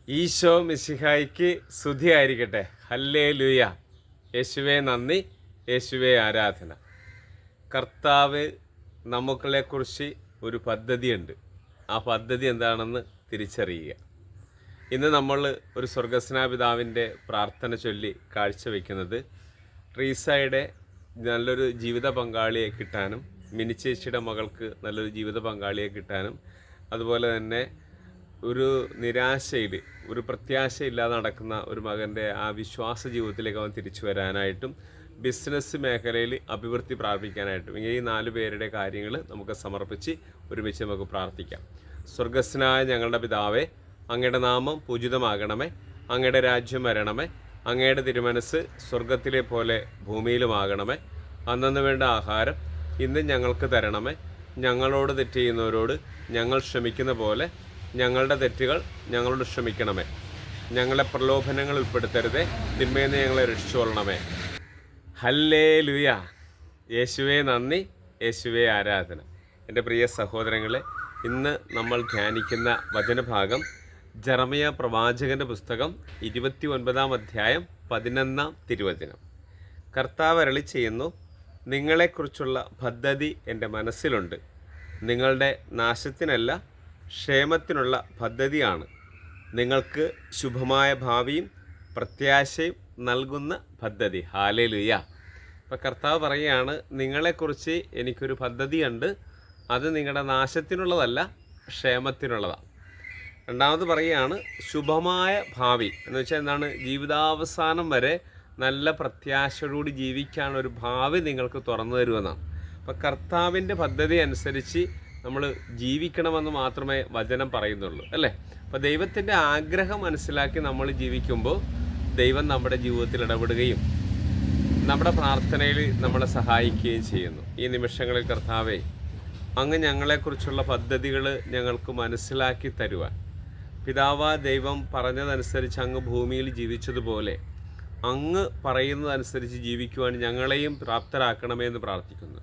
ഈശോ മിശിഹായ്ക്ക് സ്തുതിയായിരിക്കട്ടെ. ഹല്ലേലൂയ. യേശുവേ നന്ദി, യേശുവേ ആരാധന. കർത്താവ് നമുക്കളെക്കുറിച്ച് ഒരു പദ്ധതിയുണ്ട്. ആ പദ്ധതി എന്താണെന്ന് തിരിച്ചറിയുക. ഇന്ന് നമ്മൾ ഒരു സ്വർഗസ്നാപിതാവിൻ്റെ പ്രാർത്ഥന ചൊല്ലി കാഴ്ചവെക്കുന്നത് ട്രീസയുടെ നല്ലൊരു ജീവിത പങ്കാളിയെ കിട്ടാനും, മിനിച്ചേച്ചിയുടെ മകൾക്ക് നല്ലൊരു ജീവിത പങ്കാളിയെ കിട്ടാനും, അതുപോലെ തന്നെ ഒരു നിരാശയിൽ, ഒരു പ്രത്യാശയില്ലാതെ നടക്കുന്ന ഒരു മകൻ്റെ ആ വിശ്വാസ ജീവിതത്തിലേക്ക് അവൻ തിരിച്ചു വരാനായിട്ടും, ബിസിനസ് മേഖലയിൽ അഭിവൃദ്ധി പ്രാപിക്കാനായിട്ടും, ഇങ്ങനെ ഈ 4 പേരുടെ കാര്യങ്ങൾ നമുക്ക് സമർപ്പിച്ച് ഒരുമിച്ച് നമുക്ക് പ്രാർത്ഥിക്കാം. സ്വർഗസ്നായ ഞങ്ങളുടെ പിതാവേ, അങ്ങയുടെ നാമം പൂജിതമാകണമേ, അങ്ങയുടെ രാജ്യം വരണമേ, അങ്ങയുടെ തിരുമനസ് സ്വർഗത്തിലെ പോലെ ഭൂമിയിലുമാകണമേ. അന്നന്ന് വേണ്ട ആഹാരം ഇന്ന് ഞങ്ങൾക്ക് തരണമേ. ഞങ്ങളോട് തെറ്റ് ചെയ്യുന്നവരോട് ഞങ്ങൾ ക്ഷമിക്കുന്ന പോലെ ഞങ്ങളുടെ തെറ്റുകൾ ഞങ്ങളോട് ക്ഷമിക്കണമേ. ഞങ്ങളെ പ്രലോഭനങ്ങൾ ഉൾപ്പെടുത്തരുതേ, തിന്മയിൽ നിന്ന് ഞങ്ങളെ രക്ഷിച്ചുകൊള്ളണമേ. ഹല്ലേലൂയ. യേശുവേ നന്ദി, യേശുവേ ആരാധന. എൻ്റെ പ്രിയ സഹോദരങ്ങളെ, ഇന്ന് നമ്മൾ ധ്യാനിക്കുന്ന വചനഭാഗം ജെറമ്യാ പ്രവാചകൻ്റെ പുസ്തകം 29-ാം അധ്യായം 11-ാം തിരുവചനം. കർത്താവ് അരുളി ചെയ്യുന്നു, നിങ്ങളെക്കുറിച്ചുള്ള പദ്ധതി എൻ്റെ മനസ്സിലുണ്ട്. നിങ്ങളുടെ നാശത്തിനല്ല, ക്ഷേമത്തിനുള്ള പദ്ധതിയാണ്. നിങ്ങൾക്ക് ശുഭമായ ഭാവിയും പ്രത്യാശയും നൽകുന്ന പദ്ധതി. ഹല്ലേലൂയ. അപ്പോൾ കർത്താവ് പറയുകയാണ്, നിങ്ങളെക്കുറിച്ച് എനിക്കൊരു പദ്ധതിയുണ്ട്. അത് നിങ്ങളുടെ നാശത്തിനുള്ളതല്ല, ക്ഷേമത്തിനുള്ളതാണ്. രണ്ടാമത് പറയുകയാണ് ശുഭമായ ഭാവി എന്ന് വെച്ചാൽ എന്താണ്? ജീവിതാവസാനം വരെ നല്ല പ്രത്യാശയോടുകൂടി ജീവിക്കാനൊരു ഭാവി നിങ്ങൾക്ക് തുറന്നു തരുമെന്നാണ്. അപ്പോൾ കർത്താവിൻ്റെ പദ്ധതി അനുസരിച്ച് നമ്മൾ ജീവിക്കണമെന്ന് മാത്രമേ വചനം പറയുന്നുള്ളൂ, അല്ലേ? അപ്പോൾ ദൈവത്തിൻ്റെ ആഗ്രഹം മനസ്സിലാക്കി നമ്മൾ ജീവിക്കുമ്പോൾ ദൈവം നമ്മുടെ ജീവിതത്തിൽ ഇടപെടുകയും നമ്മുടെ പ്രാർത്ഥനയിൽ നമ്മളെ സഹായിക്കുകയും ചെയ്യുന്നു. ഈ നിമിഷങ്ങളിൽ കർത്താവേ, അങ്ങ് ഞങ്ങളെക്കുറിച്ചുള്ള പദ്ധതികൾ ഞങ്ങൾക്ക് മനസ്സിലാക്കി തരുവാൻ, പിതാവാ ദൈവം പറഞ്ഞതനുസരിച്ച് അങ്ങ് ഭൂമിയിൽ ജീവിച്ചതുപോലെ അങ്ങ് പറയുന്നതനുസരിച്ച് ജീവിക്കുവാൻ ഞങ്ങളെയും പ്രാപ്തരാക്കണമേ എന്ന് പ്രാർത്ഥിക്കുന്നു.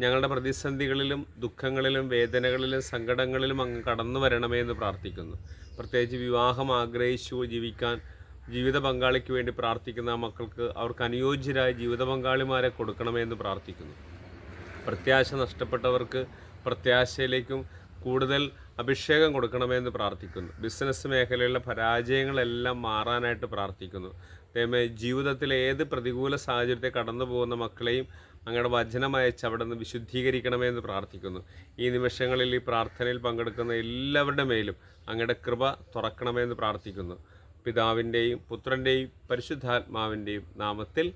ഞങ്ങളുടെ പ്രതിസന്ധികളിലും ദുഃഖങ്ങളിലും വേദനകളിലും സങ്കടങ്ങളിലും അങ്ങ് കടന്നു വരണമേ എന്ന് പ്രാർത്ഥിക്കുന്നു. പ്രത്യേകിച്ച് വിവാഹം ആഗ്രഹിച്ചു ജീവിക്കാൻ ജീവിത പങ്കാളിക്ക് വേണ്ടി പ്രാർത്ഥിക്കുന്ന ആ മക്കൾക്ക് അവർക്ക് അനുയോജ്യരായ ജീവിത പങ്കാളിമാരെ കൊടുക്കണമേ എന്ന് പ്രാർത്ഥിക്കുന്നു. പ്രത്യാശ നഷ്ടപ്പെട്ടവർക്ക് പ്രത്യാശയിലേക്കും കൂടുതൽ അഭിഷേകം കൊടുക്കണമെന്ന് പ്രാർത്ഥിക്കുന്നു. ബിസിനസ് മേഖലയിലെ പരാജയങ്ങളെല്ലാം മാറാനായിട്ട് പ്രാർത്ഥിക്കുന്നു. ദൈവമേ, ജീവിതത്തിലെ ഏത് പ്രതികൂല സാഹചര്യത്തെ കടന്നു പോകുന്ന മക്കളെയും അങ്ങയുടെ വചനം അയച്ച് അവിടെ നിന്ന് വിശുദ്ധീകരിക്കണമെന്ന് പ്രാർത്ഥിക്കുന്നു. ഈ നിമിഷങ്ങളിൽ ഈ പ്രാർത്ഥനയിൽ പങ്കെടുക്കുന്ന എല്ലാവരുടെ മേലും അങ്ങയുടെ കൃപ തുറക്കണമെന്ന് പ്രാർത്ഥിക്കുന്നു. പിതാവിൻ്റെയും പുത്രൻ്റെയും പരിശുദ്ധാത്മാവിൻ്റെയും നാമത്തിൽ